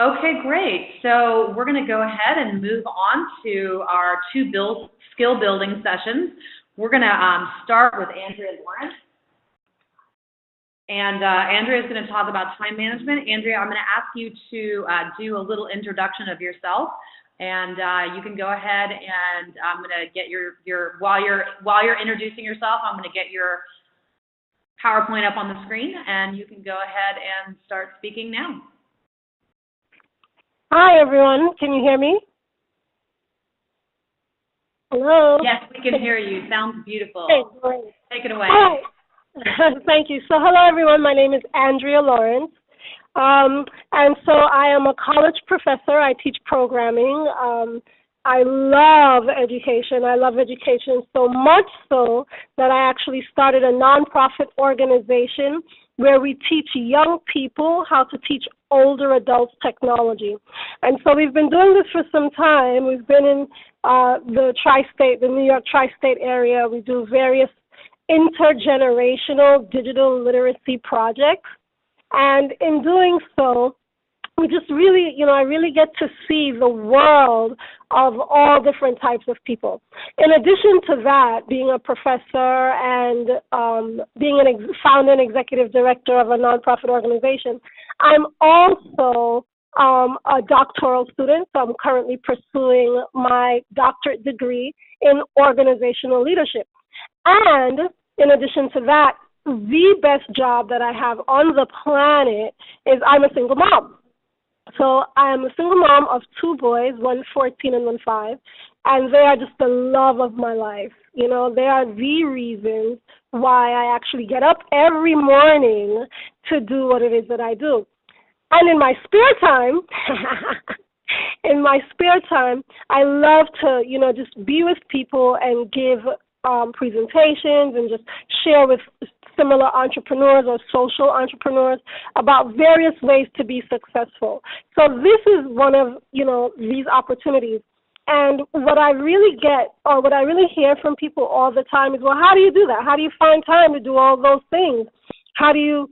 Okay, great. So we're going to go ahead and move on to our skill building sessions. We're going to start with Andrea Lawrence. And Andrea is going to talk about time management. Andrea, I'm going to ask you to do a little introduction of yourself, and you can go ahead and I'm going to get your while you're introducing yourself, I'm going to get your PowerPoint up on the screen, and you can go ahead and start speaking now. Hi, everyone. Can you hear me? Hello? Yes, we can hear you. Sounds beautiful. Okay, great. Take it away. Hi. Thank you. So hello, everyone. My name is Andrea Lawrence. And so I am a college professor. I teach programming. I love education. I love education so much so that I actually started a nonprofit organization where we teach young people how to teach older adults technology. And so we've been doing this for some time. We've been in the New York tri-state area. We do various intergenerational digital literacy projects. And in doing so, we just really, I really get to see the world of all different types of people. In addition to that, being a professor and being founder and executive director of a nonprofit organization, I'm also a doctoral student. So I'm currently pursuing my doctorate degree in organizational leadership. And in addition to that, the best job that I have on the planet is I'm a single mom. So I am a single mom of two boys, one 14 and one 5, and they are just the love of my life. They are the reasons why I actually get up every morning to do what it is that I do. And in my spare time, I love to, just be with people and give presentations and just share with similar entrepreneurs or social entrepreneurs about various ways to be successful. So this is one of, these opportunities. And what I really get, or what I really hear from people all the time is, well, how do you do that? How do you find time to do all those things? How do you,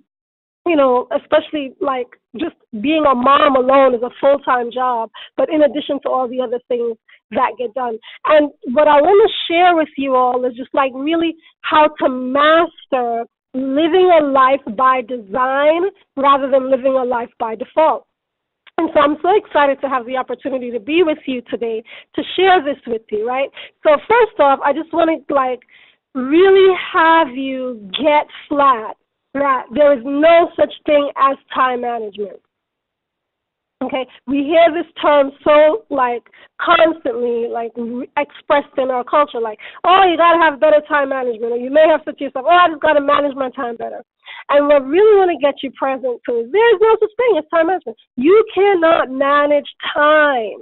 especially like just being a mom alone is a full-time job, but in addition to all the other things that get done. And what I want to share with you all is just like really how to master living a life by design rather than living a life by default. And so I'm so excited to have the opportunity to be with you today to share this with you, right? So first off, I just want to really have you get flat that there is no such thing as time management. Okay, we hear this term so constantly expressed in our culture, oh, you got to have better time management, or you may have said to yourself, oh, I just got to manage my time better. And what I really want to get you present to is there's no such thing as time management. You cannot manage time,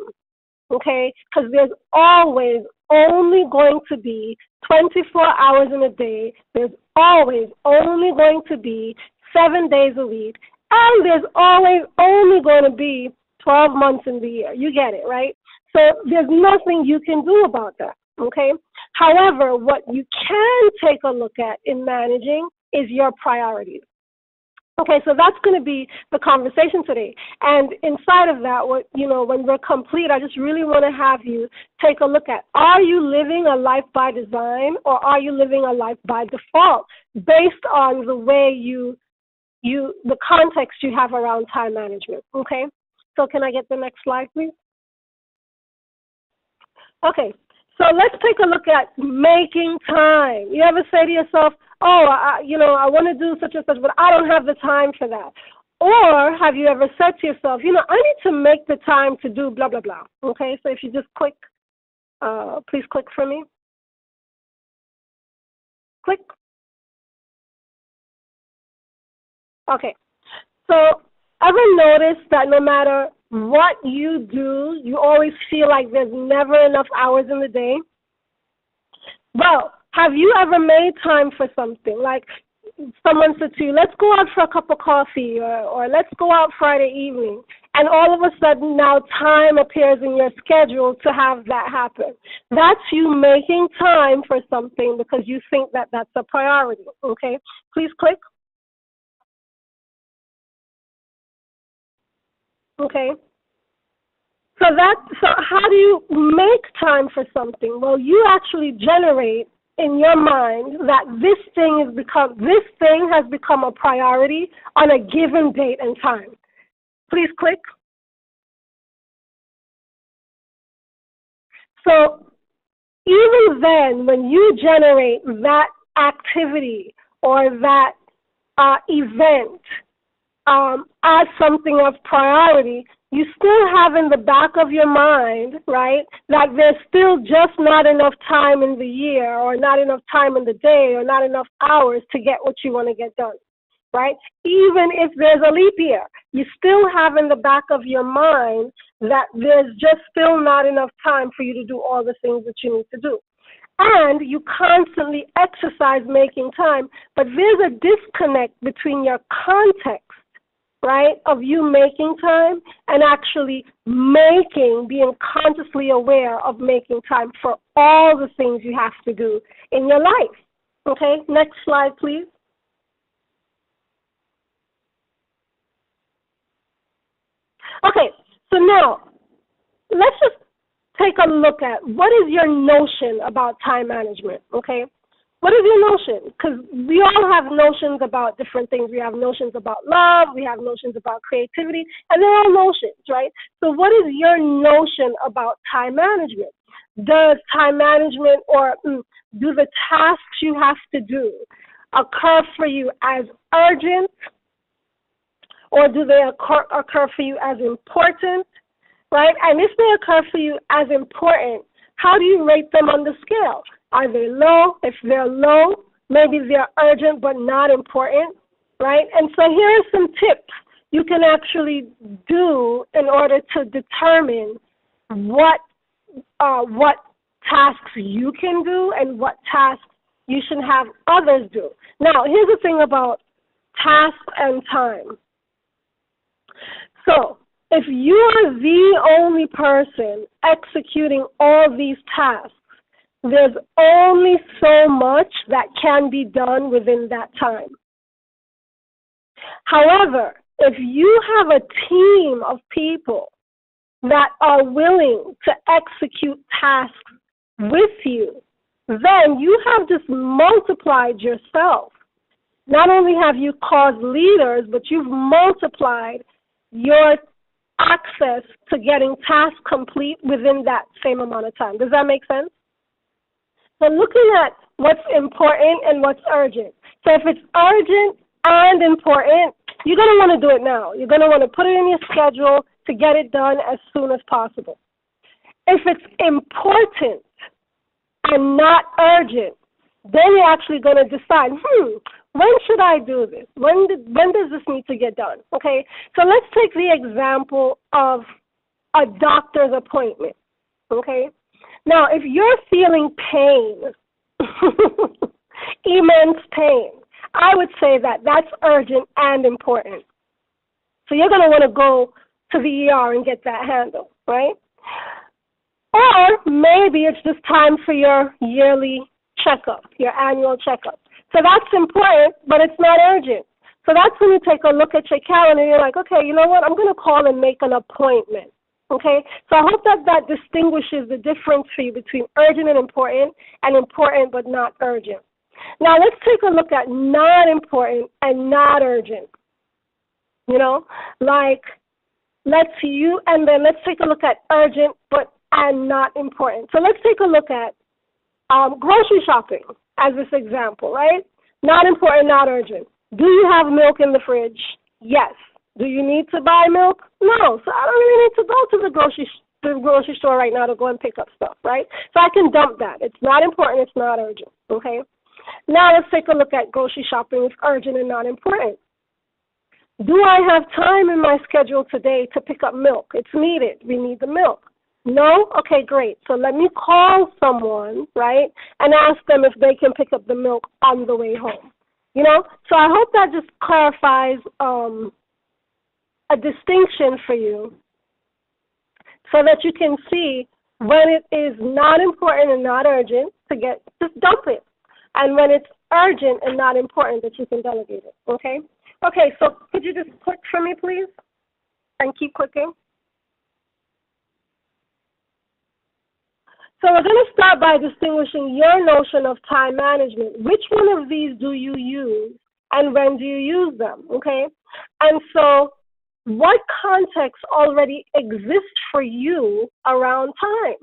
okay, because there's always only going to be 24 hours in a day. There's always only going to be 7 days a week. And there's always only going to be 12 months in the year. You get it, right? So there's nothing you can do about that, okay? However, what you can take a look at in managing is your priorities. Okay, so that's going to be the conversation today. And inside of that, when we're complete, I just really want to have you take a look at, are you living a life by design or are you living a life by default based on the way the context you have around time management, okay? So can I get the next slide, please? Okay, so let's take a look at making time. You ever say to yourself, oh, I want to do such and such, but I don't have the time for that. Or have you ever said to yourself, I need to make the time to do blah, blah, blah. Okay, so if you just click, please click for me. Click. Okay, so ever notice that no matter what you do, you always feel like there's never enough hours in the day? Well, have you ever made time for something? Like someone said to you, let's go out for a cup of coffee or let's go out Friday evening. And all of a sudden now time appears in your schedule to have that happen. That's you making time for something because you think that that's a priority, okay? Please click. Okay, So how do you make time for something? Well, you actually generate in your mind that this thing has become a priority on a given date and time. Please click. So even then, when you generate that activity or that event as something of priority, you still have in the back of your mind, right, that there's still just not enough time in the year or not enough time in the day or not enough hours to get what you want to get done, right? Even if there's a leap year, you still have in the back of your mind that there's just still not enough time for you to do all the things that you need to do. And you constantly exercise making time, but there's a disconnect between your context, right, of you making time and actually being consciously aware of making time for all the things you have to do in your life. Okay, next slide, please. Okay, so now let's just take a look at what is your notion about time management, okay? What is your notion? Because we all have notions about different things. We have notions about love, we have notions about creativity, and they're all notions, right? So what is your notion about time management? Does time management or do the tasks you have to do occur for you as urgent, or do they occur for you as important, right? And if they occur for you as important, how do you rate them on the scale? Are they low? If they're low, maybe they're urgent but not important, right? And so here are some tips you can actually do in order to determine what tasks you can do and what tasks you should have others do. Now, here's the thing about tasks and time. So if you are the only person executing all these tasks, there's only so much that can be done within that time. However, if you have a team of people that are willing to execute tasks with you, then you have just multiplied yourself. Not only have you caused leaders, but you've multiplied your access to getting tasks complete within that same amount of time. Does that make sense? So looking at what's important and what's urgent. So if it's urgent and important, you're going to want to do it now. You're going to want to put it in your schedule to get it done as soon as possible. If it's important and not urgent, then you're actually going to decide, when should I do this? When does this need to get done? Okay, so let's take the example of a doctor's appointment. Okay, now if you're feeling pain, immense pain, I would say that that's urgent and important. So you're going to want to go to the ER and get that handled, right? Or maybe it's just time for your yearly checkup, your annual checkup. So that's important, but it's not urgent. So that's when you take a look at your calendar and you're like, okay, you know what, I'm going to call and make an appointment. Okay? So I hope that distinguishes the difference for you between urgent and important but not urgent. Now let's take a look at not important and not urgent. You know, like let's take a look at urgent and not important. So let's take a look at grocery shopping as this example, right? Not important, not urgent. Do you have milk in the fridge? Yes. Do you need to buy milk? No. So I don't really need to go to the grocery store right now to go and pick up stuff, right? So I can dump that. It's not important, it's not urgent, okay? Now let's take a look at grocery shopping. It's urgent and not important. Do I have time in my schedule today to pick up milk? It's needed. We need the milk. No? Okay, great. So let me call someone, right, and ask them if they can pick up the milk on the way home. You know? So I hope that just clarifies a distinction for you so that you can see when it is not important and not urgent just dump it. And when it's urgent and not important, that you can delegate it, okay? Okay, so could you just click for me, please? And keep clicking. So we're going to start by distinguishing your notion of time management. Which one of these do you use and when do you use them, okay? And so what context already exists for you around time?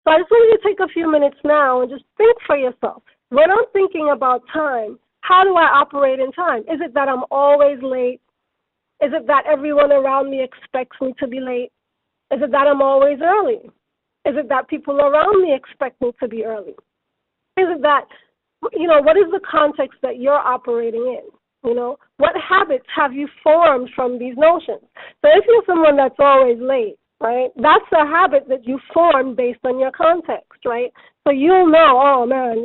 So I just want you to take a few minutes now and just think for yourself. When I'm thinking about time, how do I operate in time? Is it that I'm always late? Is it that everyone around me expects me to be late? Is it that I'm always early? Is it that people around me expect me to be early? Is it that, what is the context that you're operating in? What habits have you formed from these notions? So if you're someone that's always late, right, that's a habit that you form based on your context, right? So you'll know, oh man,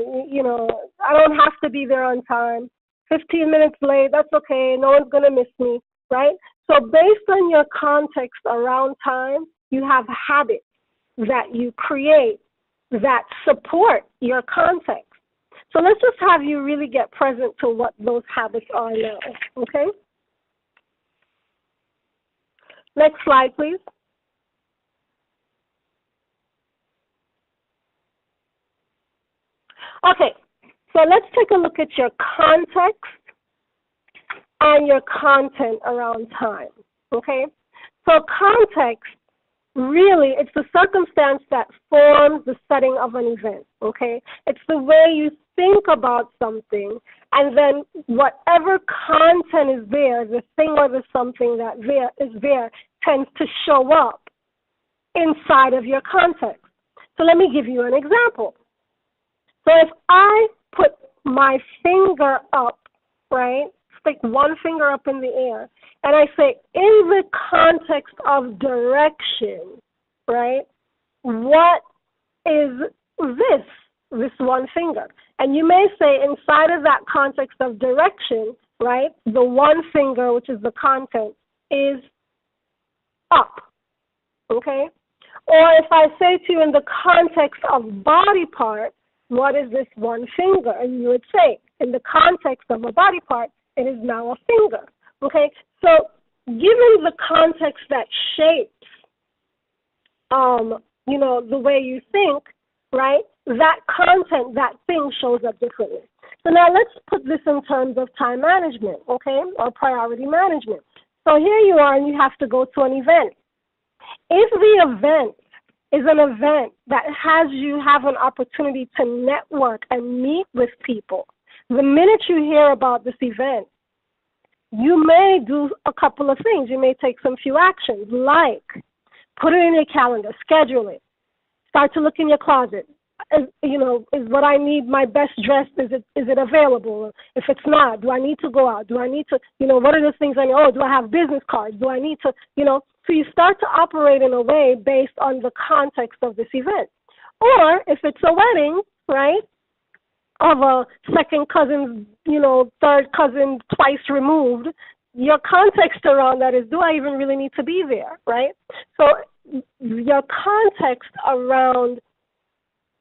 I don't have to be there on time. 15 minutes late, that's okay. No one's going to miss me, right? So based on your context around time, you have habits that you create that support your context. So let's just have you really get present to what those habits are now, okay? Next slide, please. Okay, so let's take a look at your context and your content around time, okay? So context, really, it's the circumstance that forms the setting of an event, okay? It's the way you think about something, and then whatever content is there, the thing or the something that is there tends to show up inside of your context. So let me give you an example. So if I put my finger up, right, stick one finger up in the air, and I say, in the context of direction, right, what is this one finger? And you may say inside of that context of direction, right, the one finger, which is the content, is up, okay? Or if I say to you in the context of body part, what is this one finger? And you would say, in the context of a body part, it is now a finger, okay? So given the context that shapes, the way you think, right, that content, that thing shows up differently. So now let's put this in terms of time management, okay, or priority management. So here you are and you have to go to an event. If the event is an event that has you have an opportunity to network and meet with people, the minute you hear about this event, you may do a couple of things. You may take some few actions, like put it in your calendar, schedule it, start to look in your closet. Is what I need my best dress? Is it available? If it's not, do I need to go out? Do I need to, what are the things I need? Oh, do I have business cards? Do I need to, So you start to operate in a way based on the context of this event. Or if it's a wedding, right, of a second cousin, third cousin twice removed, your context around that is, do I even really need to be there, right? So your context around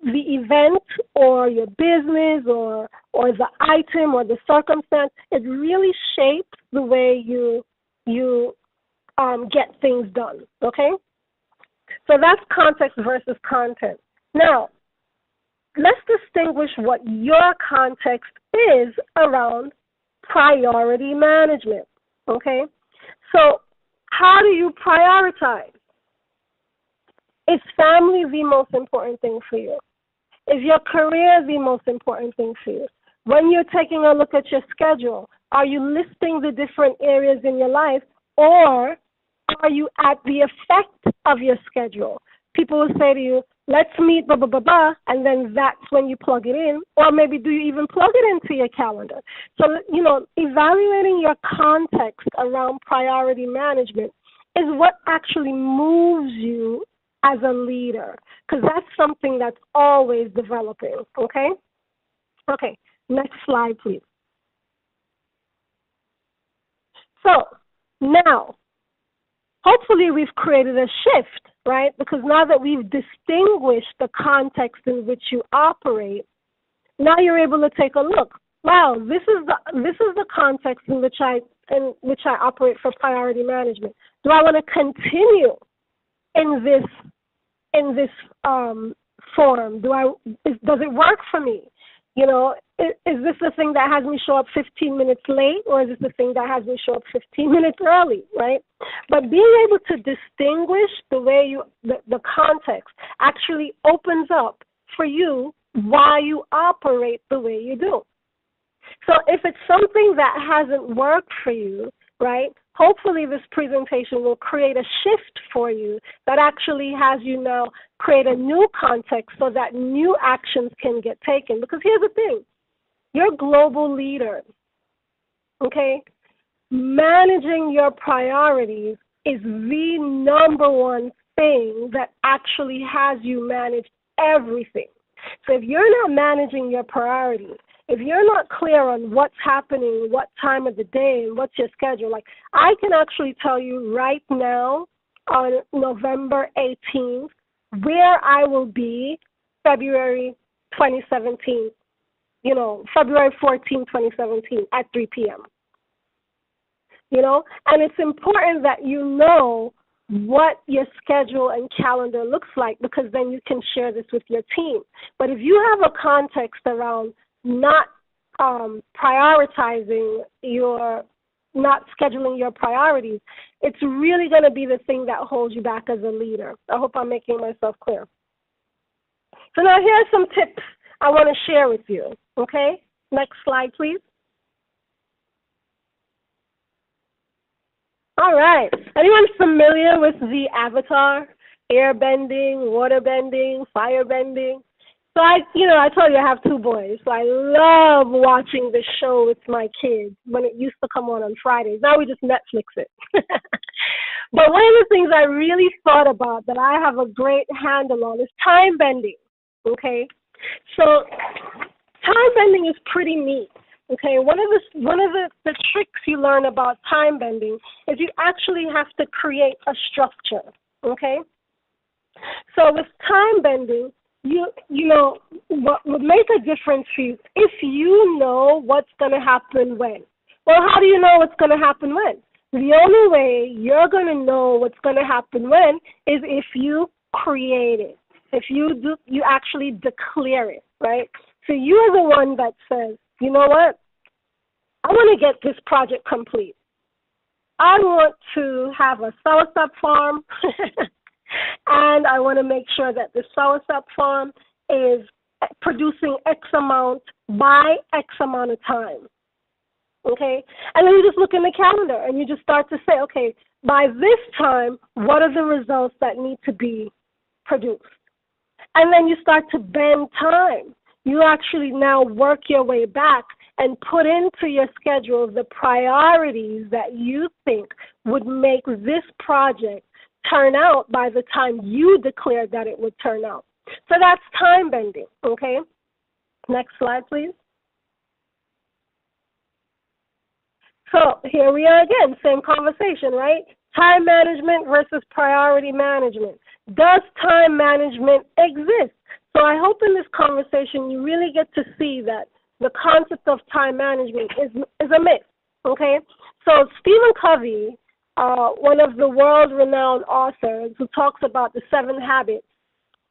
the event or your business or the item or the circumstance, it really shapes the way you get things done, okay? So that's context versus content. Now, let's distinguish what your context is around priority management, okay? So how do you prioritize? Is family the most important thing for you? Is your career the most important thing for you? When you're taking a look at your schedule, are you listing the different areas in your life, or are you at the effect of your schedule? People will say to you, let's meet, blah, blah, blah, blah, and then that's when you plug it in. Or maybe do you even plug it into your calendar? So, evaluating your context around priority management is what actually moves you as a leader, because that's something that's always developing, okay? Okay, next slide, please. So now, hopefully we've created a shift, right? Because now that we've distinguished the context in which you operate, now you're able to take a look. Wow, this is the context in which I operate for priority management. Do I want to continue in this form? Does it work for me? You know, is this the thing that has me show up 15 minutes late, or is this the thing that has me show up 15 minutes early, right? But being able to distinguish the way the context actually opens up for you why you operate the way you do. So if it's something that hasn't worked for you, right, hopefully this presentation will create a shift for you that actually has you now create a new context so that new actions can get taken. Because here's the thing, you're global leaders, okay? Managing your priorities is the number one thing that actually has you manage everything. So if you're not managing your priorities, if you're not clear on what's happening, what time of the day, and what's your schedule, like I can actually tell you right now on November 18th where I will be February 2017, February 14, 2017 at 3 p.m. And it's important that you know what your schedule and calendar looks like, because then you can share this with your team. But if you have a context around not prioritizing not scheduling your priorities, it's really going to be the thing that holds you back as a leader. I hope I'm making myself clear. So now here are some tips I want to share with you, okay? Next slide, please. All right. Anyone familiar with the avatar? Air bending, water bending, fire bending? So I told you I have two boys, so I love watching this show with my kids when it used to come on Fridays. Now we just Netflix it. But one of the things I really thought about that I have a great handle on is time bending, okay? So time bending is pretty neat, okay? One of the tricks you learn about time bending is you actually have to create a structure, okay? So with time bending, what would make a difference for you if you know what's going to happen when. Well, how do you know what's going to happen when? The only way you're going to know what's going to happen when is if you create it, if you actually declare it, right? So you are the one that says, you know what? I want to get this project complete. I want to have a soursop farm. And I want to make sure that the soursop farm is producing X amount by X amount of time, okay? And then you just look in the calendar and you just start to say, okay, by this time, what are the results that need to be produced? And then you start to bend time. You actually now work your way back and put into your schedule the priorities that you think would make this project turn out by the time you declared that it would turn out. So that's time bending, okay? Next slide, please. So here we are again, same conversation, right? Time management versus priority management. Does time management exist? So I hope in this conversation you really get to see that the concept of time management is a myth, okay? So Stephen Covey, one of the world-renowned authors who talks about the 7 habits,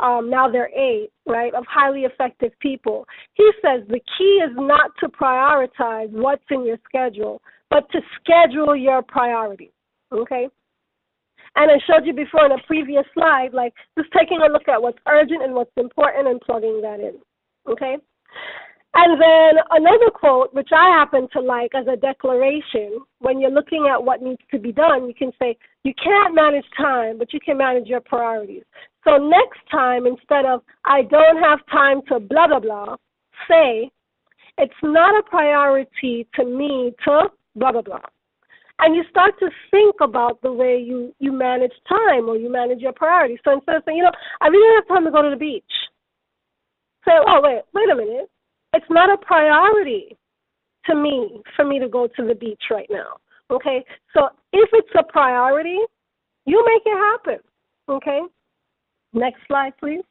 now there are 8, right, of highly effective people. He says the key is not to prioritize what's in your schedule, but to schedule your priorities, okay? And I showed you before in a previous slide, like just taking a look at what's urgent and what's important and plugging that in, okay? And then another quote, which I happen to like as a declaration, when you're looking at what needs to be done, you can say, you can't manage time, but you can manage your priorities. So next time, instead of, I don't have time to blah, blah, blah, say, it's not a priority to me to blah, blah, blah. And you start to think about the way you manage time or you manage your priorities. So instead of saying, I really don't have time to go to the beach, say, oh, wait a minute. It's not a priority to me for me to go to the beach right now, okay? So if it's a priority, you make it happen, okay? Next slide, please.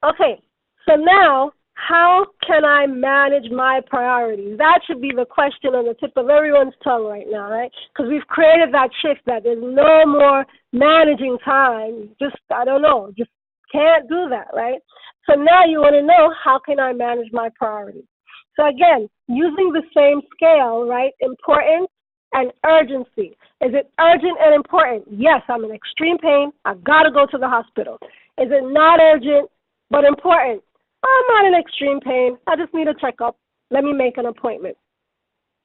Okay, so now How can I manage my priorities? That should be the question on the tip of everyone's tongue right now, right? Because we've created that shift that there's no more managing time. Just, I don't know, just can't do that, right? So now you want to know, how can I manage my priorities? So again, using the same scale, right? Importance and urgency. Is it urgent and important? Yes, I'm in extreme pain. I've got to go to the hospital. Is it not urgent but important? I'm not in extreme pain. I just need a checkup. Let me make an appointment.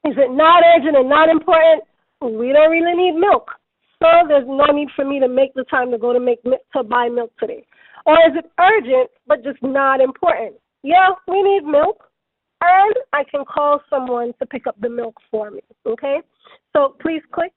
Is it not urgent and not important? We don't really need milk. So there's no need for me to make the time to go to buy milk today. Or is it urgent but just not important? Yeah, we need milk. And I can call someone to pick up the milk for me. Okay? So please click.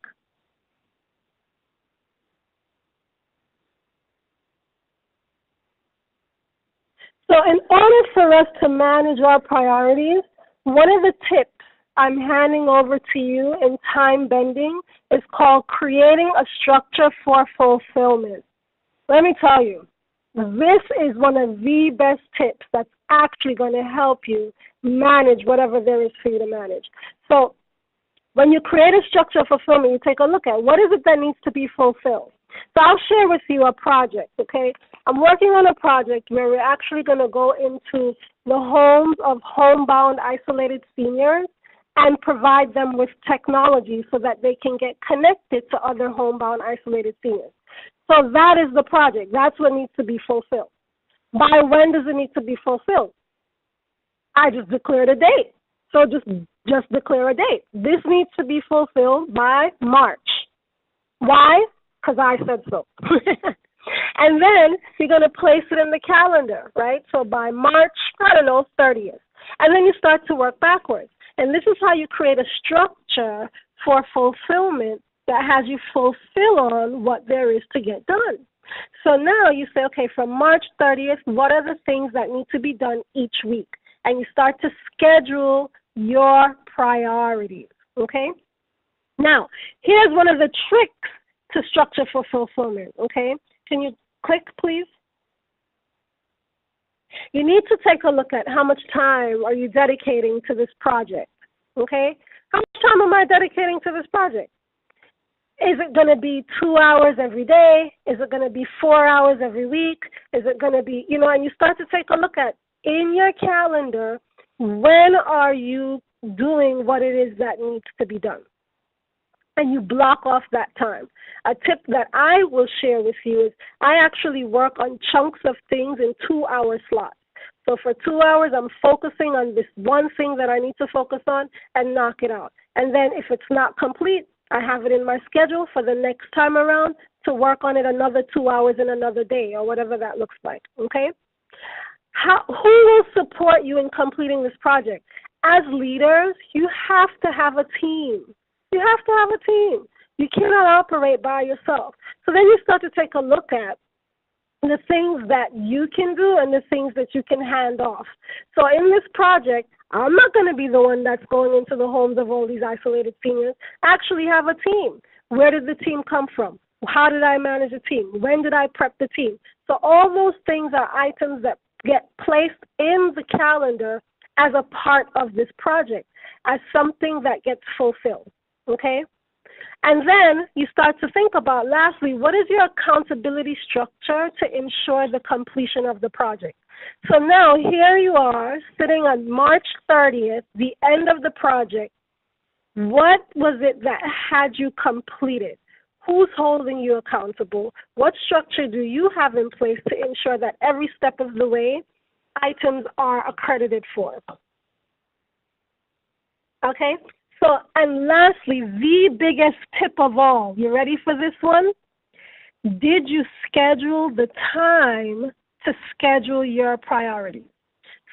So in order for us to manage our priorities, one of the tips I'm handing over to you in time bending is called creating a structure for fulfillment. Let me tell you, this is one of the best tips that's actually going to help you manage whatever there is for you to manage. So when you create a structure of fulfillment, you take a look at what is it that needs to be fulfilled. So I'll share with you a project, okay? I'm working on a project where we're actually going to go into the homes of homebound isolated seniors and provide them with technology so that they can get connected to other homebound isolated seniors. So that is the project. That's what needs to be fulfilled. By when does it need to be fulfilled? I just declared a date. So just declare a date. This needs to be fulfilled by March. Why? Because I said so. And then you're going to place it in the calendar, right? So by March, 30th. And then you start to work backwards. And this is how you create a structure for fulfillment that has you fulfill on what there is to get done. So now you say, okay, from March 30th, what are the things that need to be done each week? And you start to schedule your priorities, okay? Now, here's one of the tricks to structure for fulfillment, okay? Can you click, please? You need to take a look at how much time are you dedicating to this project, okay? How much time am I dedicating to this project? Is it going to be 2 hours every day? Is it going to be 4 hours every week? Is it going to be, and you start to take a look at in your calendar, when are you doing what it is that needs to be done? And you block off that time. A tip that I will share with you is I actually work on chunks of things in 2-hour slots. So for 2 hours, I'm focusing on this one thing that I need to focus on and knock it out. And then if it's not complete, I have it in my schedule for the next time around to work on it another 2 hours in another day or whatever that looks like, okay? Who will support you in completing this project? As leaders, you have to have a team. You have to have a team. You cannot operate by yourself. So then you start to take a look at the things that you can do and the things that you can hand off. So in this project, I'm not going to be the one that's going into the homes of all these isolated seniors. I actually have a team. Where did the team come from? How did I manage a team? When did I prep the team? So all those things are items that get placed in the calendar as a part of this project, as something that gets fulfilled, okay? And then you start to think about, lastly, what is your accountability structure to ensure the completion of the project? So now here you are sitting on March 30th, the end of the project. What was it that had you completed? Who's holding you accountable? What structure do you have in place to ensure that every step of the way items are accredited for? Okay? So, and lastly, the biggest tip of all, you ready for this one? Did you schedule the time to schedule your priorities?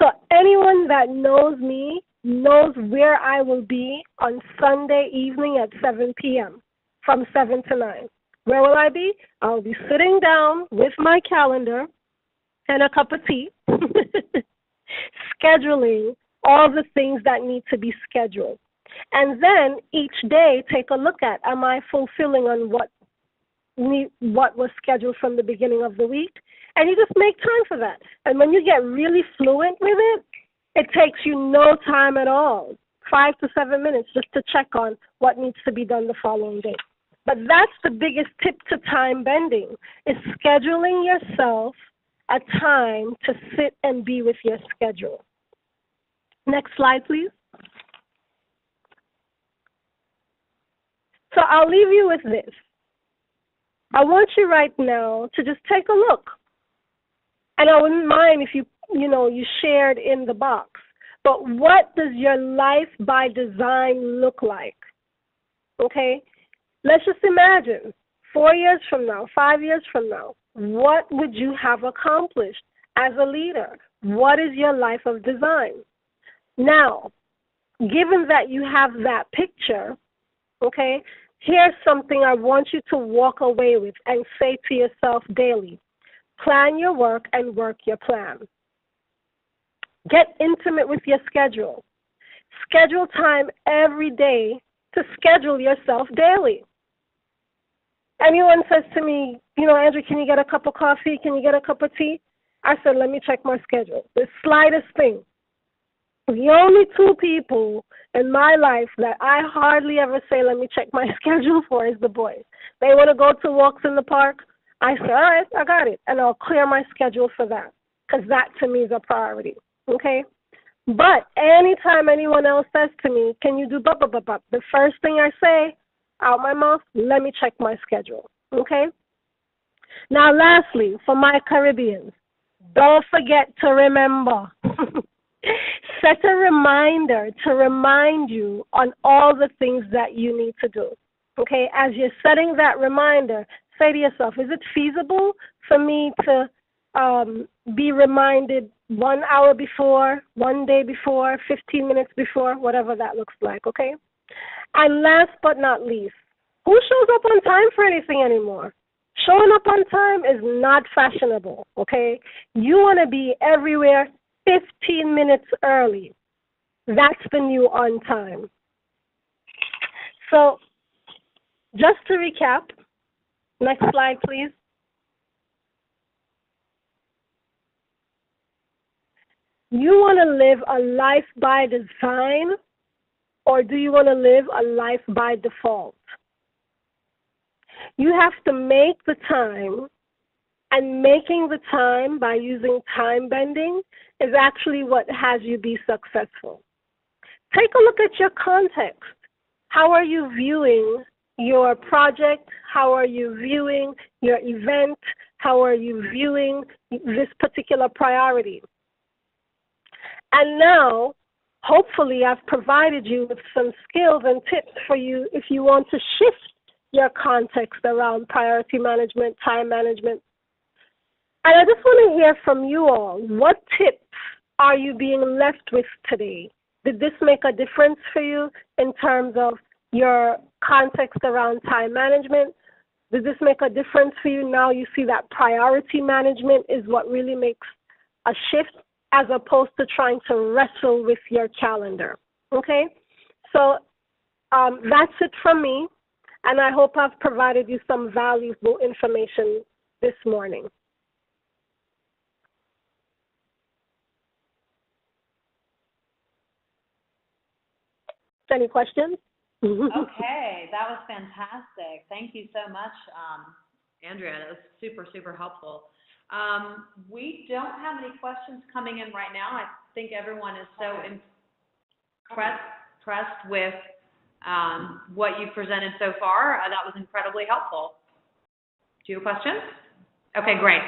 So anyone that knows me knows where I will be on Sunday evening at 7 p.m. from 7 to 9. Where will I be? I'll be sitting down with my calendar and a cup of tea, scheduling all the things that need to be scheduled. And then each day, take a look at, am I fulfilling on what what was scheduled from the beginning of the week, and you just make time for that. And when you get really fluent with it, it takes you no time at all, 5 to 7 minutes, just to check on what needs to be done the following day. But that's the biggest tip to time bending, is scheduling yourself a time to sit and be with your schedule. Next slide, please. So I'll leave you with this. I want you right now to just take a look. And I wouldn't mind if you shared in the box. But what does your life by design look like? Okay? Let's just imagine 4 years from now, 5 years from now, what would you have accomplished as a leader? What is your life of design? Now, given that you have that picture, okay, here's something I want you to walk away with and say to yourself daily. Plan your work and work your plan. Get intimate with your schedule. Schedule time every day to schedule yourself daily. Anyone says to me, Andrew, can you get a cup of coffee? Can you get a cup of tea? I said, let me check my schedule. The slightest thing. The only two people in my life that I hardly ever say, let me check my schedule for, is the boys. They want to go to walks in the park. I say, all right, I got it. And I'll clear my schedule for that, because that to me is a priority. Okay? But anytime anyone else says to me, can you do blah, blah, blah, blah, the first thing I say out my mouth, let me check my schedule. Okay? Now, lastly, for my Caribbeans, don't forget to remember. Set a reminder to remind you on all the things that you need to do. Okay? As you're setting that reminder, say to yourself, is it feasible for me to be reminded 1 hour before, 1 day before, 15 minutes before, whatever that looks like, okay? And last but not least, who shows up on time for anything anymore? Showing up on time is not fashionable, okay? You want to be everywhere 15 minutes early. That's the new on time. So just to recap, next slide, please. You want to live a life by design, or do you want to live a life by default? You have to make the time, and making the time by using time bending is actually what has you be successful. Take a look at your context. How are you viewing your project? How are you viewing your event? How are you viewing this particular priority? And now, hopefully, I've provided you with some skills and tips for you if you want to shift your context around priority management, time management. And I just want to hear from you all. What tips are you being left with today? Did this make a difference for you in terms of your context around time management? Did this make a difference for you? Now you see that priority management is what really makes a shift, as opposed to trying to wrestle with your calendar, okay? So that's it from me, and I hope I've provided you some valuable information this morning. Any questions? Okay, that was fantastic. Thank you so much, Andrea. That was super, super helpful. We don't have any questions coming in right now. I think everyone is so impressed with what you presented so far. That was incredibly helpful. Do you have a question? Okay, great.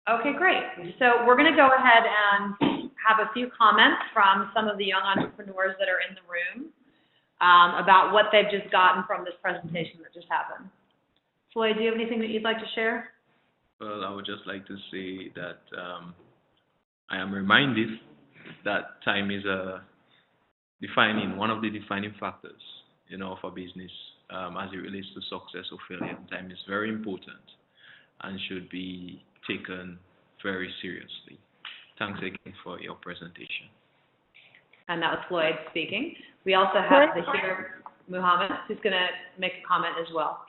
Okay, great. So we're going to go ahead and have a few comments from some of the young entrepreneurs that are in the room about what they've just gotten from this presentation that just happened. Floyd, do you have anything that you'd like to share? Well, I would just like to say that I am reminded that time is one of the defining factors, of a business as it relates to success or failure. Time is very important and should be taken very seriously. Thanks again for your presentation. And that was Floyd speaking. We also have here Muhammad, who's going to make a comment as well.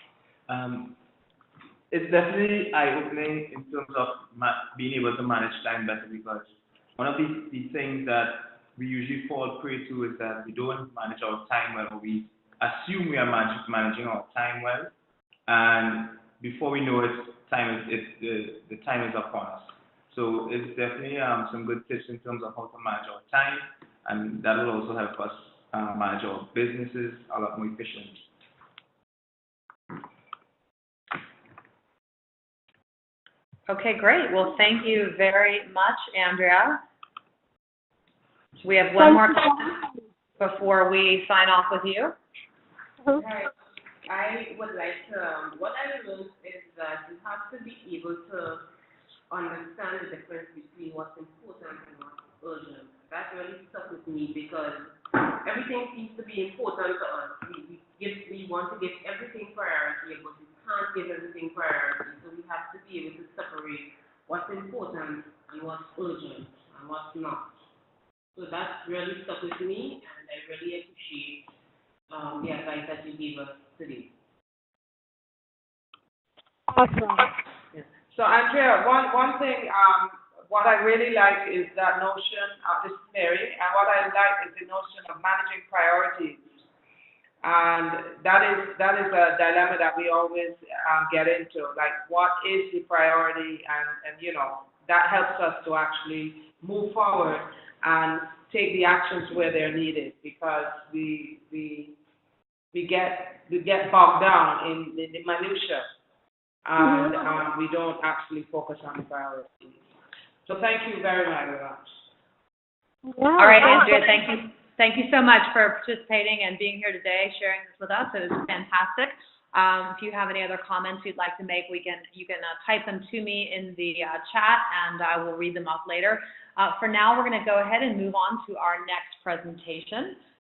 It's definitely eye-opening in terms of being able to manage time better, because one of the things that we usually fall prey to is that we don't manage our time well, or we assume we are managing our time well, and before we know it, the time is upon us. So it's definitely some good tips in terms of how to manage our time, and that will also help us manage our businesses a lot more efficiently. Okay, great. Well, thank you very much, Andrea. We have one more question before we sign off with you. Right. I would like to, what I learned is that you have to be able to understand the difference between what's important and what's urgent. That really stuck with me because everything seems to be important to us. We want to give everything priority, but we can't give everything priority. So we have to be able to separate what's important and what's urgent and what's not. So that really stuck with me, and I really appreciate the advice that you gave us today. Awesome. So Andrea, one thing, what I really like is that notion, this is Mary, and what I like is the notion of managing priorities. And that is a dilemma that we always get into, like what is the priority, and you know, that helps us to actually move forward and take the actions where they're needed, because we get bogged down in the minutia, and we don't actually focus on the priorities. So thank you very, very much. Yeah, All right, Andrea, thank you. Thank you so much for participating and being here today, sharing this with us. It was fantastic. If you have any other comments you'd like to make, you can type them to me in the chat, and I will read them off later. For now, we're going to go ahead and move on to our next presentation.